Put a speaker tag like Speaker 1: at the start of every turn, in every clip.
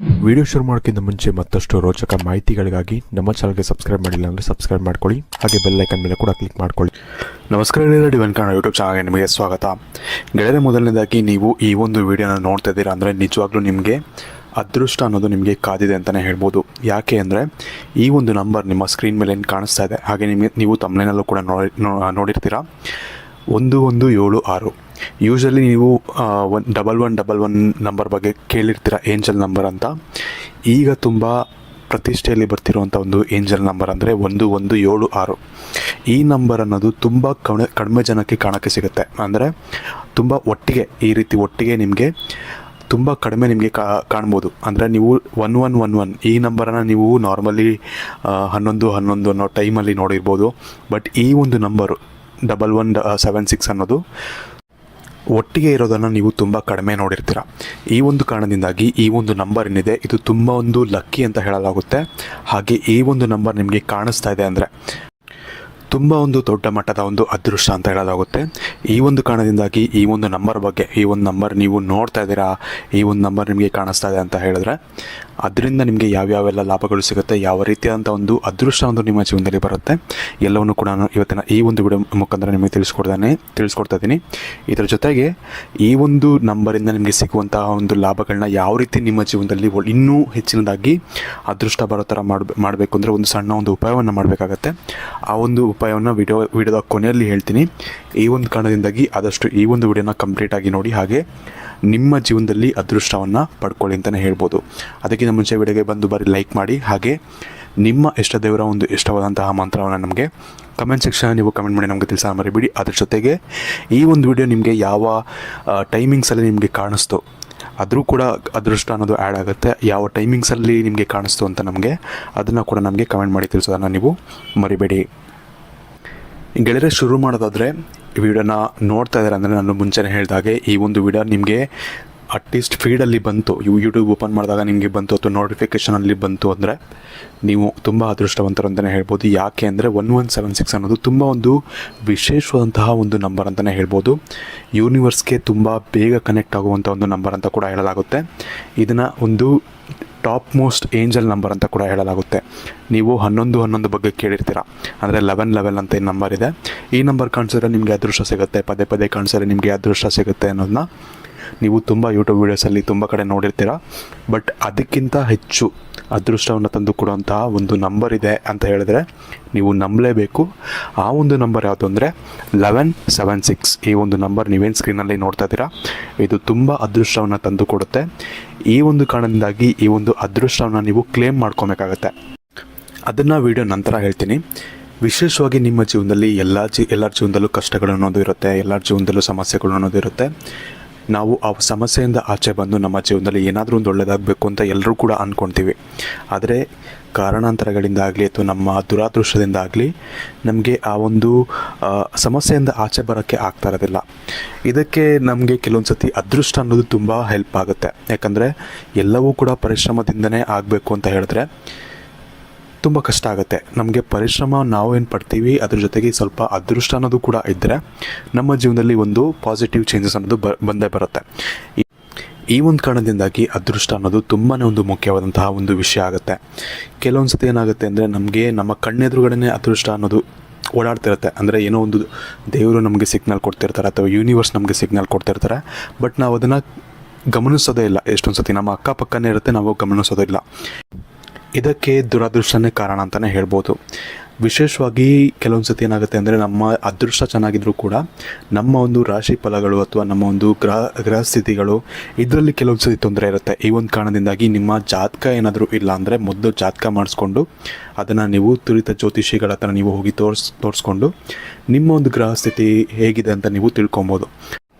Speaker 1: Video ಶುರು ಮಾಡೋಕ್ಕಿಂತ ಮುಂಚೆ ಮತ್ತಷ್ಟು ರೋಚಕ ಮಾಹಿತಿಗಳಿಗಾಗಿ ನಮ್ಮ ಚಾನಲ್ಗೆ ಸಬ್ಸ್ಕ್ರೈಬ್ ಮಾಡಿಲ್ಲ ಅಂದರೆ ಸಬ್ಸ್ಕ್ರೈಬ್ ಮಾಡ್ಕೊಳ್ಳಿ, ಹಾಗೆ ಬೆಲ್ ಐಕನ್ ಮೇಲೆ ಕೂಡ ಕ್ಲಿಕ್ ಮಾಡ್ಕೊಳ್ಳಿ.
Speaker 2: ನಮಸ್ಕಾರ ಗೆಳೆಯರೆ, ಡಿವೈನ್ ಕನ್ನಡ ಯೂಟ್ಯೂಬ್ ಚಾನಲ್ಗೆ ನಿಮಗೆ ಸ್ವಾಗತ. ಗೆಳೆಯರೆ, ಮೊದಲನೇದಾಗಿ ನೀವು ಈ ಒಂದು ವಿಡಿಯೋನ ನೋಡ್ತಾ ಇದ್ದೀರಾ ಅಂದರೆ ನಿಜವಾಗ್ಲೂ ನಿಮಗೆ ಅದೃಷ್ಟ ಅನ್ನೋದು ನಿಮಗೆ ಕಾದಿದೆ ಅಂತಲೇ ಹೇಳ್ಬೋದು. ಯಾಕೆ ಅಂದರೆ ಈ ಒಂದು ನಂಬರ್ ನಿಮ್ಮ ಸ್ಕ್ರೀನ್ ಮೇಲೆ ಏನು ಕಾಣಿಸ್ತಾ ಇದೆ, ಹಾಗೆ ನೀವು ತಮ್ನೇನಲ್ಲೂ ಕೂಡ ನೋಡಿರ್ತೀರ, 1176. ಯೂಶಲಿ ನೀವು 1111 ನಂಬರ್ ಬಗ್ಗೆ ಕೇಳಿರ್ತೀರ, ಏಂಜಲ್ ನಂಬರ್ ಅಂತ. ಈಗ ತುಂಬ ಪ್ರತಿಷ್ಠೆಯಲ್ಲಿ ಬರ್ತಿರುವಂಥ ಒಂದು ಏಂಜಲ್ ನಂಬರ್ ಅಂದರೆ 1176. ಈ ನಂಬರ್ ಅನ್ನೋದು ತುಂಬ ಕಡಿಮೆ ಜನಕ್ಕೆ ಕಾಣೋಕ್ಕೆ ಸಿಗುತ್ತೆ. ಅಂದರೆ ತುಂಬ ಈ ರೀತಿ ಒಟ್ಟಿಗೆ ನಿಮಗೆ ತುಂಬ ಕಡಿಮೆ ನಿಮಗೆ ಕಾಣ್ಬೋದು. ಅಂದರೆ ನೀವು 1111 ಈ ನಂಬರನ್ನು ನೀವು ನಾರ್ಮಲಿ 1111 ಅನ್ನೋ ಟೈಮಲ್ಲಿ ನೋಡಿರ್ಬೋದು. ಬಟ್ ಈ ಒಂದು ನಂಬರು 1176 ಅನ್ನೋದು ಒಟ್ಟಿಗೆ ಇರೋದನ್ನು ನೀವು ತುಂಬ ಕಡಿಮೆ ನೋಡಿರ್ತೀರ. ಈ ಒಂದು ಕಾರಣದಿಂದಾಗಿ ಈ ಒಂದು ನಂಬರ್ ಏನಿದೆ ಇದು ತುಂಬ ಒಂದು ಲಕ್ಕಿ ಅಂತ ಹೇಳಲಾಗುತ್ತೆ. ಹಾಗೆ ಈ ಒಂದು ನಂಬರ್ ನಿಮಗೆ ಕಾಣಿಸ್ತಾ ಇದೆ ಅಂದರೆ ತುಂಬ ಒಂದು ದೊಡ್ಡ ಮಟ್ಟದ ಒಂದು ಅದೃಷ್ಟ ಅಂತ ಹೇಳಲಾಗುತ್ತೆ. ಈ ಒಂದು ಕಾರಣದಿಂದಾಗಿ ಈ ಒಂದು ನಂಬರ್ ಬಗ್ಗೆ, ಈ ಒಂದು ನಂಬರ್ ನೀವು ನೋಡ್ತಾ ಇದ್ದೀರಾ, ಈ ಒಂದು ನಂಬರ್ ನಿಮಗೆ ಕಾಣಿಸ್ತಾ ಇದೆ ಅಂತ ಹೇಳಿದ್ರೆ ಅದರಿಂದ ನಿಮಗೆ ಯಾವ್ಯಾವೆಲ್ಲ ಲಾಭಗಳು ಸಿಗುತ್ತೆ, ಯಾವ ರೀತಿಯಾದಂಥ ಒಂದು ಅದೃಷ್ಟ ಒಂದು ನಿಮ್ಮ ಜೀವನದಲ್ಲಿ ಬರುತ್ತೆ, ಎಲ್ಲವನ್ನು ಕೂಡ ನಾನು ಇವತ್ತಿನ ಈ ಒಂದು ವಿಡಿಯೋ ಮುಖಾಂತರ ನಿಮಗೆ ತಿಳಿಸ್ಕೊಡ್ತಾ ಇದ್ದೀನಿ. ಇದರ ಜೊತೆಗೆ ಈ ಒಂದು ನಂಬರಿಂದ ನಿಮಗೆ ಸಿಗುವಂತಹ ಒಂದು ಲಾಭಗಳನ್ನ ಯಾವ ರೀತಿ ನಿಮ್ಮ ಜೀವನದಲ್ಲಿ ಇನ್ನೂ ಹೆಚ್ಚಿನದಾಗಿ ಅದೃಷ್ಟ ಬರೋ ಥರ ಮಾಡಬೇಕು ಅಂದರೆ ಒಂದು ಸಣ್ಣ ಒಂದು ಉಪಾಯವನ್ನು ಮಾಡಬೇಕಾಗತ್ತೆ. ಆ ಒಂದು ಉಪಾಯವನ್ನು ವಿಡಿಯೋದ ಕೊನೆಯಲ್ಲಿ ಹೇಳ್ತೀನಿ. ಈ ಒಂದು ಕಾರಣದಿಂದಾಗಿ ಆದಷ್ಟು ಈ ಒಂದು ವಿಡಿಯೋನ ಕಂಪ್ಲೀಟಾಗಿ ನೋಡಿ, ಹಾಗೆ ನಿಮ್ಮ ಜೀವನದಲ್ಲಿ ಅದೃಷ್ಟವನ್ನು ಪಡ್ಕೊಳ್ಳಿ ಅಂತಲೇ ಹೇಳ್ಬೋದು. ಅದಕ್ಕಿಂತ ಮುಂಚೆ ವಿಡಿಯೋಗೆ ಬಂದು ಬರೀ ಲೈಕ್ ಮಾಡಿ, ಹಾಗೆ ನಿಮ್ಮ ಇಷ್ಟ ದೇವರ ಒಂದು ಇಷ್ಟವಾದಂತಹ ಮಂತ್ರವನ್ನು ನಮಗೆ ಕಮೆಂಟ್ ಸೆಕ್ಷನ್ ನೀವು ಕಮೆಂಟ್ ಮಾಡಿ ನಮಗೆ ತಿಳಿಸ ಮರಿಬೇಡಿ. ಅದ್ರ ಜೊತೆಗೆ ಈ ಒಂದು ವಿಡಿಯೋ ನಿಮಗೆ ಯಾವ ಟೈಮಿಂಗ್ಸಲ್ಲಿ ನಿಮಗೆ ಕಾಣಿಸ್ತೋ ಆದರೂ ಕೂಡ ಅದೃಷ್ಟ ಅನ್ನೋದು ಆ್ಯಡ್ ಆಗುತ್ತೆ. ಯಾವ ಟೈಮಿಂಗ್ಸಲ್ಲಿ ನಿಮಗೆ ಕಾಣಿಸ್ತು ಅಂತ ಅದನ್ನು ಕೂಡ ನಮಗೆ ಕಮೆಂಟ್ ಮಾಡಿ ತಿಳಿಸೋದನ್ನು ನೀವು ಮರಿಬೇಡಿ. ಗೆಳೆಯರೆ, ಶುರು ಮಾಡೋದಾದರೆ ವಿಡಿಯೋನ ನೋಡ್ತಾ ಇದ್ದಾರೆ ಅಂದರೆ ನಾನು ಮುಂಚೆನೇ ಹೇಳಿದಾಗೆ ಈ ಒಂದು ವಿಡಿಯೋ ನಿಮಗೆ ಅಟ್ಲೀಸ್ಟ್ ಫೀಡಲ್ಲಿ ಬಂತು, ಯೂಟ್ಯೂಬ್ ಓಪನ್ ಮಾಡಿದಾಗ ನಿಮಗೆ ಬಂತು ಅಥವಾ ನೋಟಿಫಿಕೇಷನಲ್ಲಿ ಬಂತು ಅಂದರೆ ನೀವು ತುಂಬ ಅದೃಷ್ಟವಂತರು ಅಂತಲೇ ಹೇಳ್ಬೋದು. ಯಾಕೆ ಅಂದರೆ 1176 ಅನ್ನೋದು ತುಂಬ ಒಂದು ವಿಶೇಷವಾದಂತಹ ಒಂದು ನಂಬರ್ ಅಂತಲೇ ಹೇಳ್ಬೋದು. ಯೂನಿವರ್ಸ್ಗೆ ತುಂಬ ಬೇಗ ಕನೆಕ್ಟ್ ಆಗುವಂಥ ಒಂದು ನಂಬರ್ ಅಂತ ಕೂಡ ಹೇಳಲಾಗುತ್ತೆ. ಇದನ್ನು ಒಂದು ಟಾಪ್ ಮೋಸ್ಟ್ ಏಂಜಲ್ ನಂಬರ್ ಅಂತ ಕೂಡ ಹೇಳಲಾಗುತ್ತೆ. ನೀವು 1111 ಬಗ್ಗೆ ಕೇಳಿರ್ತೀರ, ಅಂದರೆ 1111 ಅಂತ ಈ ನಂಬರ್ ಇದೆ. ಈ ನಂಬರ್ ಕಾಣಿಸಿದ್ರೆ ನಿಮಗೆ ಅದೃಷ್ಟ ಸಿಗುತ್ತೆ, ಪದೇ ಪದೇ ಕಾಣಿಸಿದ್ರೆ ನಿಮಗೆ ಅದೃಷ್ಟ ಸಿಗುತ್ತೆ ಅನ್ನೋದನ್ನ ನೀವು ತುಂಬ ಯೂಟ್ಯೂಬ್ ವೀಡಿಯೋಸಲ್ಲಿ ತುಂಬ ಕಡೆ ನೋಡಿರ್ತೀರ. ಬಟ್ ಅದಕ್ಕಿಂತ ಹೆಚ್ಚು ಅದೃಷ್ಟವನ್ನು ತಂದು ಕೊಡುವಂತಹ ಒಂದು ನಂಬರ್ ಇದೆ ಅಂತ ಹೇಳಿದ್ರೆ ನೀವು ನಂಬಲೇಬೇಕು. ಆ ಒಂದು ನಂಬರ್ ಯಾವುದು ಅಂದರೆ 1176. ಈ ಒಂದು ನಂಬರ್ ನೀವೇನು ಸ್ಕ್ರೀನಲ್ಲಿ ನೋಡ್ತಾ ಇದ್ದೀರಾ, ಇದು ತುಂಬ ಅದೃಷ್ಟವನ್ನು ತಂದು ಕೊಡುತ್ತೆ. ಈ ಒಂದು ಕಾರಣದಿಂದಾಗಿ ಈ ಒಂದು ಅದೃಷ್ಟವನ್ನು ನೀವು ಕ್ಲೇಮ್ ಮಾಡ್ಕೊಬೇಕಾಗತ್ತೆ. ಅದನ್ನು ವಿಡಿಯೋ ನಂತರ ಹೇಳ್ತೀನಿ. ವಿಶೇಷವಾಗಿ ನಿಮ್ಮ ಜೀವನದಲ್ಲಿ ಎಲ್ಲರ ಜೀವನದಲ್ಲೂ ಕಷ್ಟಗಳು ಅನ್ನೋದು ಇರುತ್ತೆ, ಎಲ್ಲರ ಜೀವನದಲ್ಲೂ ಸಮಸ್ಯೆಗಳು ಅನ್ನೋದು ಇರುತ್ತೆ. ನಾವು ಆ ಸಮಸ್ಯೆಯಿಂದ ಆಚೆ ಬಂದು ನಮ್ಮ ಜೀವನದಲ್ಲಿ ಏನಾದರೂ ಒಂದು ಒಳ್ಳೆಯದಾಗಬೇಕು ಅಂತ ಎಲ್ಲರೂ ಕೂಡ ಅಂದ್ಕೊಳ್ತೀವಿ. ಆದರೆ ಕಾರಣಾಂತರಗಳಿಂದಾಗಲಿ ಅಥವಾ ನಮ್ಮ ದುರಾದೃಷ್ಟದಿಂದ ಆಗಲಿ ನಮಗೆ ಆ ಒಂದು ಸಮಸ್ಯೆಯಿಂದ ಆಚೆ ಬರೋಕ್ಕೆ ಆಗ್ತಾ ಇರೋದಿಲ್ಲ. ಇದಕ್ಕೆ ನಮಗೆ ಕೆಲವೊಂದು ಸತಿ ಅದೃಷ್ಟ ಅನ್ನೋದು ತುಂಬ ಹೆಲ್ಪ್ ಆಗುತ್ತೆ. ಯಾಕಂದರೆ ಎಲ್ಲವೂ ಕೂಡ ಪರಿಶ್ರಮದಿಂದನೇ ಆಗಬೇಕು ಅಂತ ಹೇಳಿದ್ರೆ ತುಂಬ ಕಷ್ಟ ಆಗುತ್ತೆ. ನಮಗೆ ಪರಿಶ್ರಮ ನಾವೇನು ಪಡ್ತೀವಿ, ಅದ್ರ ಜೊತೆಗೆ ಸ್ವಲ್ಪ ಅದೃಷ್ಟ ಅನ್ನೋದು ಕೂಡ ಇದ್ದರೆ ನಮ್ಮ ಜೀವನದಲ್ಲಿ ಒಂದು ಪಾಸಿಟಿವ್ ಚೇಂಜಸ್ ಅನ್ನೋದು ಬಂದೇ ಬರುತ್ತೆ. ಈ ಒಂದು ಕಾರಣದಿಂದಾಗಿ ಅದೃಷ್ಟ ಅನ್ನೋದು ತುಂಬಾ ಒಂದು ಮುಖ್ಯವಾದಂತಹ ಒಂದು ವಿಷಯ ಆಗುತ್ತೆ. ಕೆಲವೊಂದು ಸತಿ ಏನಾಗುತ್ತೆ ಅಂದರೆ ನಮಗೆ ನಮ್ಮ ಕಣ್ಣೆದುರುಗಡೆ ಅದೃಷ್ಟ ಅನ್ನೋದು ಓಡಾಡ್ತಿರುತ್ತೆ. ಅಂದರೆ ಏನೋ ಒಂದು ದೇವರು ನಮಗೆ ಸಿಗ್ನಲ್ ಕೊಡ್ತಿರ್ತಾರೆ ಅಥವಾ ಯೂನಿವರ್ಸ್ ನಮಗೆ ಸಿಗ್ನಲ್ ಕೊಡ್ತಿರ್ತಾರೆ, ಬಟ್ ನಾವು ಅದನ್ನು ಗಮನಿಸೋದೇ ಇಲ್ಲ. ಎಷ್ಟೊಂದು ಸತಿ ನಮ್ಮ ಅಕ್ಕಪಕ್ಕನೇ ಇರುತ್ತೆ, ನಾವು ಗಮನಿಸೋದೇ ಇಲ್ಲ. ಇದಕ್ಕೆ ದುರಾದೃಷ್ಟನೇ ಕಾರಣ ಅಂತಲೇ ಹೇಳ್ಬೋದು. ವಿಶೇಷವಾಗಿ ಕೆಲವೊಂದು ಸತಿ ಏನಾಗುತ್ತೆ ಅಂದರೆ ನಮ್ಮ ಅದೃಷ್ಟ ಚೆನ್ನಾಗಿದ್ರೂ ಕೂಡ ನಮ್ಮ ಒಂದು ರಾಶಿ ಫಲಗಳು ಅಥವಾ ನಮ್ಮ ಒಂದು ಗ್ರಹ ಸ್ಥಿತಿಗಳು ಇದರಲ್ಲಿ ಕೆಲವೊಂದು ಸತಿ ತೊಂದರೆ ಇರುತ್ತೆ. ಈ ಒಂದು ಕಾರಣದಿಂದಾಗಿ ನಿಮ್ಮ ಜಾತಕ ಏನಾದರೂ ಇಲ್ಲ ಅಂದರೆ ಮೊದಲು ಜಾತಕ ಮಾಡಿಸ್ಕೊಂಡು ಅದನ್ನು ನೀವು ತುರಿತ ಜ್ಯೋತಿಷಿಗಳ ಹತ್ರ ನೀವು ಹೋಗಿ ತೋರಿಸ್ಕೊಂಡು ನಿಮ್ಮ ಒಂದು ಗ್ರಹ ಸ್ಥಿತಿ ಹೇಗಿದೆ ಅಂತ ನೀವು ತಿಳ್ಕೊಬೋದು.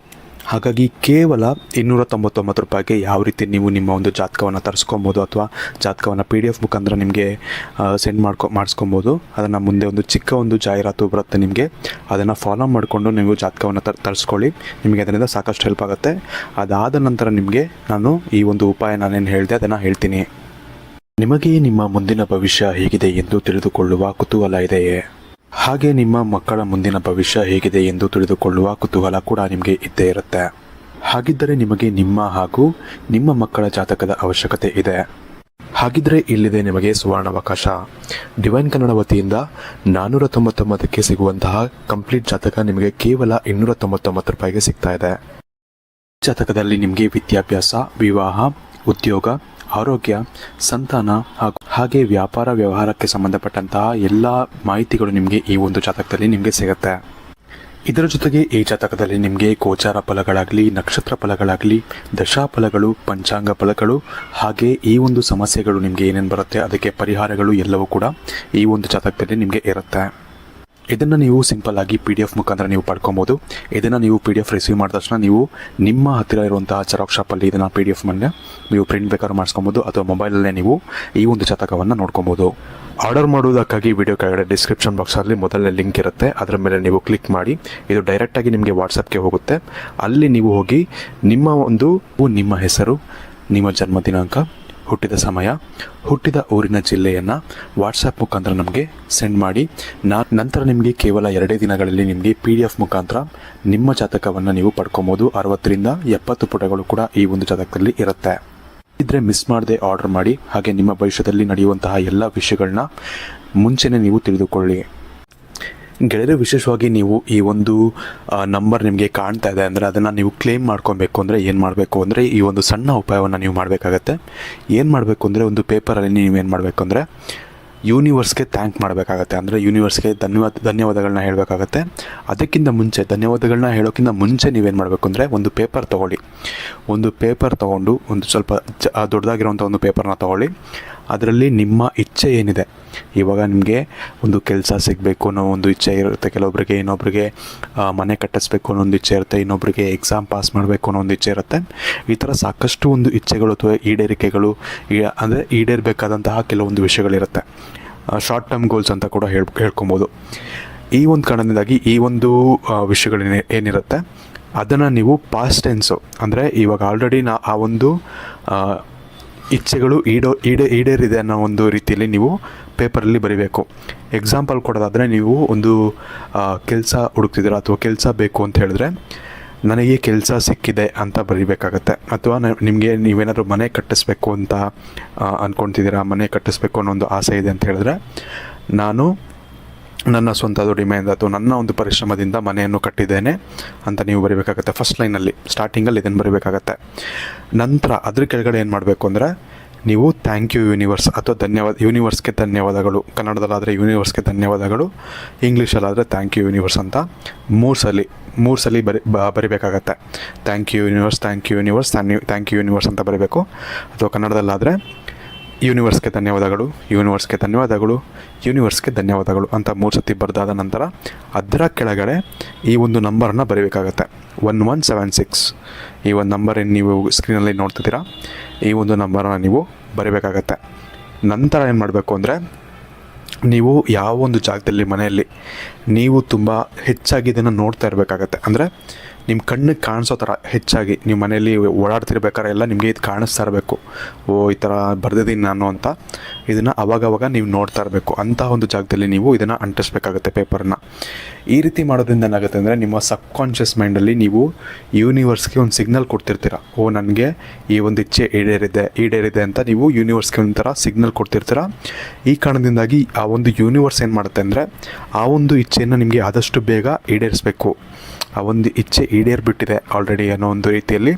Speaker 2: ಹಾಗಾಗಿ ಕೇವಲ 299 ರೂಪಾಯಿಗೆ ಯಾವ ರೀತಿ ನೀವು ನಿಮ್ಮ ಒಂದು ಜಾತಕವನ್ನು ತರಿಸ್ಕೊಬೋದು ಅಥವಾ ಜಾತಕವನ್ನು PDF ಮುಖಾಂತರ ನಿಮಗೆ ಸೆಂಡ್ ಮಾಡಿಸ್ಕೊಬೋದು. ಅದನ್ನು ಮುಂದೆ ಒಂದು ಚಿಕ್ಕ ಒಂದು ಜಾಹೀರಾತು ಬರುತ್ತೆ ನಿಮಗೆ, ಅದನ್ನು ಫಾಲೋ ಮಾಡಿಕೊಂಡು ನೀವು ಜಾತಕವನ್ನು ತರಿಸ್ಕೊಳ್ಳಿ. ನಿಮಗೆ ಅದರಿಂದ ಸಾಕಷ್ಟು ಹೆಲ್ಪ್ ಆಗುತ್ತೆ. ಅದಾದ ನಂತರ ನಿಮಗೆ ನಾನು ಈ ಒಂದು ಉಪಾಯ ನಾನೇನು ಹೇಳಿದೆ ಅದನ್ನು ಹೇಳ್ತೀನಿ. ನಿಮಗೆ ನಿಮ್ಮ ಮುಂದಿನ ಭವಿಷ್ಯ ಹೇಗಿದೆ ಎಂದು ತಿಳಿದುಕೊಳ್ಳುವ ಕುತೂಹಲ ಇದೆಯೇ? ಹಾಗೆ ನಿಮ್ಮ ಮಕ್ಕಳ ಮುಂದಿನ ಭವಿಷ್ಯ ಹೇಗಿದೆ ಎಂದು ತಿಳಿದುಕೊಳ್ಳುವ ಕುತೂಹಲ ಕೂಡ ನಿಮಗೆ ಇದ್ದೇ ಇರುತ್ತೆ. ಹಾಗಿದ್ದರೆ ನಿಮಗೆ ನಿಮ್ಮ ಹಾಗೂ ನಿಮ್ಮ ಮಕ್ಕಳ ಜಾತಕದ ಅವಶ್ಯಕತೆ ಇದೆ. ಹಾಗಿದ್ರೆ ಇಲ್ಲಿದೆ ನಿಮಗೆ ಸುವರ್ಣಾವಕಾಶ. ಡಿವೈನ್ ಕನ್ನಡ ವತಿಯಿಂದ 499ಕ್ಕೆ ಸಿಗುವಂತಹ ಕಂಪ್ಲೀಟ್ ಜಾತಕ ನಿಮಗೆ ಕೇವಲ 299 ರೂಪಾಯಿಗೆ ಸಿಗ್ತಾ ಇದೆ. ಜಾತಕದಲ್ಲಿ ನಿಮಗೆ ವಿದ್ಯಾಭ್ಯಾಸ, ವಿವಾಹ, ಉದ್ಯೋಗ, ಆರೋಗ್ಯ, ಸಂತಾನ ಹಾಗೆ ವ್ಯಾಪಾರ ವ್ಯವಹಾರಕ್ಕೆ ಸಂಬಂಧಪಟ್ಟಂತಹ ಎಲ್ಲ ಮಾಹಿತಿಗಳು ನಿಮಗೆ ಈ ಒಂದು ಜಾತಕದಲ್ಲಿ ನಿಮಗೆ ಸಿಗುತ್ತೆ. ಇದರ ಜೊತೆಗೆ ಈ ಜಾತಕದಲ್ಲಿ ನಿಮಗೆ ಗೋಚಾರ ಫಲಗಳಾಗಲಿ, ನಕ್ಷತ್ರ ಫಲಗಳಾಗಲಿ, ದಶಾಫಲಗಳು, ಪಂಚಾಂಗ ಫಲಗಳು ಹಾಗೆ ಈ ಒಂದು ಸಮಸ್ಯೆಗಳು ನಿಮಗೆ ಏನೇನು ಬರುತ್ತೆ ಅದಕ್ಕೆ ಪರಿಹಾರಗಳು ಎಲ್ಲವೂ ಕೂಡ ಈ ಒಂದು ಜಾತಕದಲ್ಲಿ ನಿಮಗೆ ಇರುತ್ತೆ. ಇದನ್ನು ನೀವು ಸಿಂಪಲ್ ಆಗಿ PDF ಮುಖಾಂತರ ನೀವು ಪಡ್ಕೊಬೋದು. ಇದನ್ನು ನೀವು PDF ರಿಸೀವ್ ಮಾಡಿದ ತಕ್ಷಣ ನೀವು ನಿಮ್ಮ ಹತ್ತಿರ ಇರುವಂತಹ ಜೆರಾಕ್ಸ್ ಶಾಪಲ್ಲಿ ಇದನ್ನು PDF ಮೇಲೆ ನೀವು ಪ್ರಿಂಟ್ ಬೇಕಾದ್ರೂ ಮಾಡಿಸ್ಕೊಬೋದು ಅಥವಾ ಮೊಬೈಲಲ್ಲೇ ನೀವು ಈ ಒಂದು ಜಾತಕವನ್ನು ನೋಡ್ಕೊಬೋದು. ಆರ್ಡರ್ ಮಾಡುವುದಕ್ಕಾಗಿ ವಿಡಿಯೋ ಕೆಳಗಡೆ ಡಿಸ್ಕ್ರಿಪ್ಷನ್ ಬಾಕ್ಸಲ್ಲಿ ಮೊದಲನೇ ಲಿಂಕ್ ಇರುತ್ತೆ, ಅದರ ಮೇಲೆ ನೀವು ಕ್ಲಿಕ್ ಮಾಡಿ ಇದು ಡೈರೆಕ್ಟಾಗಿ ನಿಮಗೆ ವಾಟ್ಸಪ್ಗೆ ಹೋಗುತ್ತೆ. ಅಲ್ಲಿ ನೀವು ಹೋಗಿ ನಿಮ್ಮ ಹೆಸರು, ನಿಮ್ಮ ಜನ್ಮ ದಿನಾಂಕ, ಹುಟ್ಟಿದ ಸಮಯ, ಹುಟ್ಟಿದ ಊರಿನ ಜಿಲ್ಲೆಯನ್ನು ವಾಟ್ಸಪ್ ಮುಖಾಂತರ ನಮಗೆ ಸೆಂಡ್ ಮಾಡಿ ನಂತರ ನಿಮಗೆ ಕೇವಲ 2 ದಿನಗಳಲ್ಲಿ ನಿಮಗೆ PDF ಮುಖಾಂತರ ನಿಮ್ಮ ಜಾತಕವನ್ನು ನೀವು ಪಡ್ಕೊಬೋದು. 60ರಿಂದ 70 ಪುಟಗಳು ಕೂಡ ಈ ಒಂದು ಜಾತಕದಲ್ಲಿ ಇರುತ್ತೆ. ಇದ್ರೆ ಮಿಸ್ ಮಾಡದೆ ಆರ್ಡರ್ ಮಾಡಿ. ಹಾಗೆ ನಿಮ್ಮ ಭವಿಷ್ಯದಲ್ಲಿ ನಡೆಯುವಂತಹ ಎಲ್ಲ ವಿಷಯಗಳನ್ನ ಮುಂಚೆನೇ ನೀವು ತಿಳಿದುಕೊಳ್ಳಿ. ಗೆಳೆಯರು, ವಿಶೇಷವಾಗಿ ನೀವು ಈ ಒಂದು ನಂಬರ್ ನಿಮಗೆ ಕಾಣ್ತಾ ಇದೆ ಅಂದರೆ ಅದನ್ನು ನೀವು ಕ್ಲೇಮ್ ಮಾಡ್ಕೊಬೇಕು ಅಂದರೆ ಏನು ಮಾಡಬೇಕು ಅಂದರೆ ಈ ಒಂದು ಸಣ್ಣ ಉಪಾಯವನ್ನು ನೀವು ಮಾಡಬೇಕಾಗತ್ತೆ. ಏನು ಮಾಡಬೇಕು ಅಂದರೆ ಒಂದು ಪೇಪರಲ್ಲಿ ನೀವೇನು ಮಾಡಬೇಕು ಅಂದರೆ ಯೂನಿವರ್ಸ್ಗೆ ಥ್ಯಾಂಕ್ ಮಾಡಬೇಕಾಗತ್ತೆ. ಅಂದರೆ ಯೂನಿವರ್ಸ್ಗೆ ಧನ್ಯವಾದಗಳನ್ನ ಹೇಳಬೇಕಾಗತ್ತೆ. ಅದಕ್ಕಿಂತ ಮುಂಚೆ ಧನ್ಯವಾದಗಳನ್ನ ಹೇಳೋಕ್ಕಿಂತ ಮುಂಚೆ ನೀವೇನು ಮಾಡಬೇಕು ಅಂದರೆ ಒಂದು ಪೇಪರ್ ತೊಗೊಳ್ಳಿ. ಒಂದು ಪೇಪರ್ ತೊಗೊಂಡು ಒಂದು ಸ್ವಲ್ಪ ದೊಡ್ಡದಾಗಿರೋಂಥ ಒಂದು ಪೇಪರ್ನ ತೊಗೊಳ್ಳಿ. ಅದರಲ್ಲಿ ನಿಮ್ಮ ಇಚ್ಛೆ ಏನಿದೆ, ಇವಾಗ ನಿಮಗೆ ಒಂದು ಕೆಲಸ ಸಿಗಬೇಕು ಅನ್ನೋ ಒಂದು ಇಚ್ಛೆ ಇರುತ್ತೆ ಕೆಲವೊಬ್ಬರಿಗೆ, ಇನ್ನೊಬ್ಬರಿಗೆ ಮನೆ ಕಟ್ಟಿಸ್ಬೇಕು ಅನ್ನೋ ಒಂದು ಇಚ್ಛೆ ಇರುತ್ತೆ, ಇನ್ನೊಬ್ಬರಿಗೆ ಎಕ್ಸಾಮ್ ಪಾಸ್ ಮಾಡಬೇಕು ಅನ್ನೋ ಒಂದು ಇಚ್ಛೆ ಇರುತ್ತೆ. ಈ ಥರ ಸಾಕಷ್ಟು ಒಂದು ಇಚ್ಛೆಗಳು ಅಥವಾ ಈಡೇರಿಕೆಗಳು ಅಂದರೆ ಈಡೇರಬೇಕಾದಂತಹ ಕೆಲವೊಂದು ವಿಷಯಗಳಿರುತ್ತೆ. ಶಾರ್ಟ್ ಟರ್ಮ್ ಗೋಲ್ಸ್ ಅಂತ ಕೂಡ ಹೇಳ್ಕೊಬೋದು. ಈ ಒಂದು ಕಾರಣದಿಂದಾಗಿ ಈ ಒಂದು ವಿಷಯಗಳು ಏನಿರುತ್ತೆ ಅದನ್ನು ನೀವು ಪಾಸ್ಟ್ ಟೆನ್ಸು ಅಂದರೆ ಇವಾಗ ಆಲ್ರೆಡಿ ಆ ಒಂದು ಇಚ್ಛೆಗಳು ಈಡೇರಿದೆ ಅನ್ನೋ ಒಂದು ರೀತಿಯಲ್ಲಿ ನೀವು ಪೇಪರಲ್ಲಿ ಬರೀಬೇಕು. ಎಕ್ಸಾಂಪಲ್ ಕೊಡೋದಾದರೆ ನೀವು ಒಂದು ಕೆಲಸ ಹುಡುಕ್ತಿದ್ದೀರಾ ಅಥವಾ ಕೆಲಸ ಬೇಕು ಅಂತ ಹೇಳಿದ್ರೆ ನನಗೆ ಕೆಲಸ ಸಿಕ್ಕಿದೆ ಅಂತ ಬರೀಬೇಕಾಗತ್ತೆ. ಅಥವಾ ನಿಮಗೆ ನೀವೇನಾದರೂ ಮನೆ ಕಟ್ಟಿಸ್ಬೇಕು ಅಂತ ಅಂದ್ಕೊಳ್ತಿದ್ದೀರಾ, ಮನೆ ಕಟ್ಟಿಸ್ಬೇಕು ಅನ್ನೋ ಒಂದು ಆಸೆ ಇದೆ ಅಂತ ಹೇಳಿದ್ರೆ ನಾನು ನನ್ನ ಸ್ವಂತ ದುಡಿಮೆಯಿಂದ ಅಥವಾ ನನ್ನ ಒಂದು ಪರಿಶ್ರಮದಿಂದ ಮನೆಯನ್ನು ಕಟ್ಟಿದ್ದೇನೆ ಅಂತ ನೀವು ಬರೀಬೇಕಾಗತ್ತೆ. ಫಸ್ಟ್ ಲೈನಲ್ಲಿ ಸ್ಟಾರ್ಟಿಂಗಲ್ಲಿ ಇದನ್ನು ಬರೀಬೇಕಾಗತ್ತೆ. ನಂತರ ಅದ್ರ ಕೆಳಗಡೆ ಏನು ಮಾಡಬೇಕು ಅಂದರೆ ನೀವು ಥ್ಯಾಂಕ್ ಯು ಯೂನಿವರ್ಸ್ ಅಥವಾ ಯೂನಿವರ್ಸ್ಗೆ ಧನ್ಯವಾದಗಳು, ಕನ್ನಡದಲ್ಲಾದರೆ ಯೂನಿವರ್ಸ್ಗೆ ಧನ್ಯವಾದಗಳು, ಇಂಗ್ಲೀಷಲ್ಲಾದರೆ ಥ್ಯಾಂಕ್ ಯು ಯೂನಿವರ್ಸ್ ಅಂತ ಮೂರು ಸಲ ಬರಿಬೇಕಾಗತ್ತೆ. Thank you universe, thank you universe, thank you universe ಅಂತ ಬರೀಬೇಕು. ಅಥವಾ ಕನ್ನಡದಲ್ಲಾದರೆ ಯೂನಿವರ್ಸ್ಗೆ ಧನ್ಯವಾದಗಳು, ಯೂನಿವರ್ಸ್ಗೆ ಧನ್ಯವಾದಗಳು, ಯೂನಿವರ್ಸ್ಗೆ ಧನ್ಯವಾದಗಳು ಅಂತ 3 ಸತಿ ಬರೆದಾದ ನಂತರ ಅದರ ಕೆಳಗಡೆ ಈ ಒಂದು ನಂಬರನ್ನು ಬರೀಬೇಕಾಗತ್ತೆ. 1176 ಈ ಒಂದು ನಂಬರ್ ಏನು ನೀವು ಸ್ಕ್ರೀನಲ್ಲಿ ನೋಡ್ತಿದ್ದೀರಾ, ಈ ಒಂದು ನಂಬರನ್ನು ನೀವು ಬರೀಬೇಕಾಗತ್ತೆ. ನಂತರ ಏನು ಮಾಡಬೇಕು ಅಂದರೆ ನೀವು ಯಾವ ಒಂದು ಜಾಗದಲ್ಲಿ ಮನೆಯಲ್ಲಿ ನೀವು ತುಂಬ ಹೆಚ್ಚಾಗಿ ಇದನ್ನು ನೋಡ್ತಾ ಇರಬೇಕಾಗತ್ತೆ. ಅಂದರೆ ನಿಮ್ಮ ಕಣ್ಣಿಗೆ ಕಾಣಿಸೋ ಥರ ಹೆಚ್ಚಾಗಿ ನೀವು ಮನೆಯಲ್ಲಿ ಓಡಾಡ್ತಿರ್ಬೇಕಾದ್ರೆ ಎಲ್ಲ ನಿಮಗೆ ಇದು ಕಾಣಿಸ್ತಾ ಇರಬೇಕು. ಈ ಥರ ಬರೆದಿದ್ದೀನಿ ನಾನು ಅಂತ ಇದನ್ನು ಅವಾಗವಾಗ ನೀವು ನೋಡ್ತಾ ಇರಬೇಕು. ಅಂತಹ ಒಂದು ಜಾಗದಲ್ಲಿ ನೀವು ಇದನ್ನು ಅಂಟಿಸ್ಬೇಕಾಗತ್ತೆ ಪೇಪರನ್ನ. ಈ ರೀತಿ ಮಾಡೋದ್ರಿಂದ ಏನಾಗುತ್ತೆ ಅಂದರೆ ನಿಮ್ಮ ಸಬ್ಕಾನ್ಷಿಯಸ್ ಮೈಂಡಲ್ಲಿ ನೀವು ಯೂನಿವರ್ಸ್ಗೆ ಒಂದು ಸಿಗ್ನಲ್ ಕೊಡ್ತಿರ್ತೀರ. ನನಗೆ ಈ ಒಂದು ಇಚ್ಛೆ ಈಡೇರಿದೆ ಅಂತ ನೀವು ಯೂನಿವರ್ಸ್ಗೆ ಒಂಥರ ಸಿಗ್ನಲ್ ಕೊಡ್ತಿರ್ತೀರ. ಈ ಕಾರಣದಿಂದಾಗಿ ಆ ಒಂದು ಯೂನಿವರ್ಸ್ ಏನು ಮಾಡುತ್ತೆ ಅಂದರೆ ಆ ಒಂದು ಇಚ್ಛೆಯನ್ನು ನಿಮಗೆ ಆದಷ್ಟು ಬೇಗ ಈಡೇರಿಸಬೇಕು. ಆ ಒಂದು ಇಚ್ಛೆ ಈಡೇರಿಬಿಟ್ಟಿದೆ ಆಲ್ರೆಡಿ ಅನ್ನೋ ಒಂದು ರೀತಿಯಲ್ಲಿ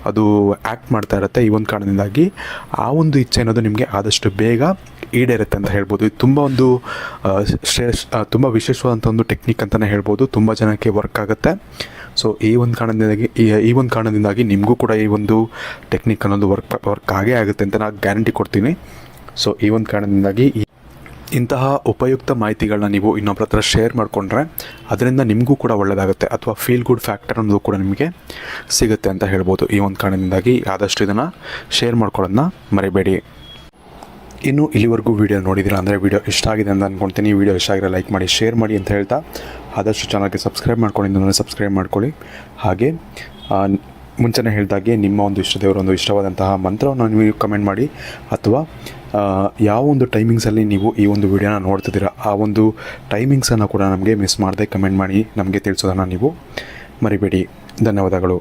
Speaker 2: ಅದು ಆ್ಯಕ್ಟ್ ಮಾಡ್ತಾ ಇರುತ್ತೆ. ಈ ಒಂದು ಕಾರಣದಿಂದಾಗಿ ಆ ಒಂದು ಇಚ್ಛೆ ಅನ್ನೋದು ನಿಮಗೆ ಆದಷ್ಟು ಬೇಗ ಈಡೇರುತ್ತೆ ಅಂತ ಹೇಳ್ಬೋದು. ಇದು ತುಂಬ ವಿಶೇಷವಾದಂಥ ಒಂದು ಟೆಕ್ನಿಕ್ ಅಂತಲೇ ಹೇಳ್ಬೋದು. ತುಂಬ ಜನಕ್ಕೆ ವರ್ಕ್ ಆಗುತ್ತೆ. ಸೊ ಈ ಒಂದು ಕಾರಣದಿಂದಾಗಿ ನಿಮಗೂ ಕೂಡ ಈ ಒಂದು ಟೆಕ್ನಿಕ್ ಅನ್ನೋದು ವರ್ಕ್ ಆಗೇ ಆಗುತ್ತೆ ಅಂತ ನಾನು ಗ್ಯಾರಂಟಿ ಕೊಡ್ತೀನಿ. ಸೊ ಈ ಒಂದು ಕಾರಣದಿಂದಾಗಿ ಇಂತಹ ಉಪಯುಕ್ತ ಮಾಹಿತಿಗಳನ್ನ ನೀವು ಇನ್ನೊಬ್ಬರ ಹತ್ರ ಶೇರ್ ಮಾಡಿಕೊಂಡ್ರೆ ಅದರಿಂದ ನಿಮಗೂ ಕೂಡ ಒಳ್ಳೆಯದಾಗುತ್ತೆ ಅಥವಾ ಫೀಲ್ ಗುಡ್ ಫ್ಯಾಕ್ಟರ್ ಅನ್ನೋದು ಕೂಡ ನಿಮಗೆ ಸಿಗುತ್ತೆ ಅಂತ ಹೇಳ್ಬೋದು. ಈ ಒಂದು ಕಾರಣದಿಂದಾಗಿ ಆದಷ್ಟು ಇದನ್ನು ಶೇರ್ ಮಾಡ್ಕೊಳ್ಳೋದನ್ನ ಮರಿಬೇಡಿ. ಇನ್ನು ಇಲ್ಲಿವರೆಗೂ ವೀಡಿಯೋ ನೋಡಿದ್ದೀರಾ ಅಂದರೆ ವೀಡಿಯೋ ಇಷ್ಟ ಆಗಿದೆ ಅಂತ ಅಂದ್ಕೊಳ್ತೀನಿ. ವೀಡಿಯೋ ಇಷ್ಟ ಆಗಿರೋ ಲೈಕ್ ಮಾಡಿ, ಶೇರ್ ಮಾಡಿ ಅಂತ ಹೇಳ್ತಾ ಆದಷ್ಟು ಚಾನಲ್ಗೆ ಸಬ್ಸ್ಕ್ರೈಬ್ ಮಾಡ್ಕೊಂಡಿದ್ದು ಸಬ್ಸ್ಕ್ರೈಬ್ ಮಾಡ್ಕೊಳ್ಳಿ. ಹಾಗೆ ಮುಂಚೆನೇ ಹೇಳಿದಾಗೆ ನಿಮ್ಮ ಒಂದು ಇಷ್ಟದೇವರ ಒಂದು ಇಷ್ಟವಾದಂತಹ ಮಂತ್ರವನ್ನು ನೀವು ಕಮೆಂಟ್ ಮಾಡಿ ಅಥವಾ ಯಾವ ಒಂದು ಟೈಮಿಂಗ್ಸಲ್ಲಿ ನೀವು ಈ ಒಂದು ವಿಡಿಯೋನ ನೋಡ್ತಿದ್ದೀರಾ ಆ ಒಂದು ಟೈಮಿಂಗ್ಸನ್ನು ಕೂಡ ನಮಗೆ ಮಿಸ್ ಮಾಡದೆ ಕಮೆಂಟ್ ಮಾಡಿ ನಮಗೆ ತಿಳಿಸೋದನ್ನು ನೀವು ಮರಿಬೇಡಿ. ಧನ್ಯವಾದಗಳು.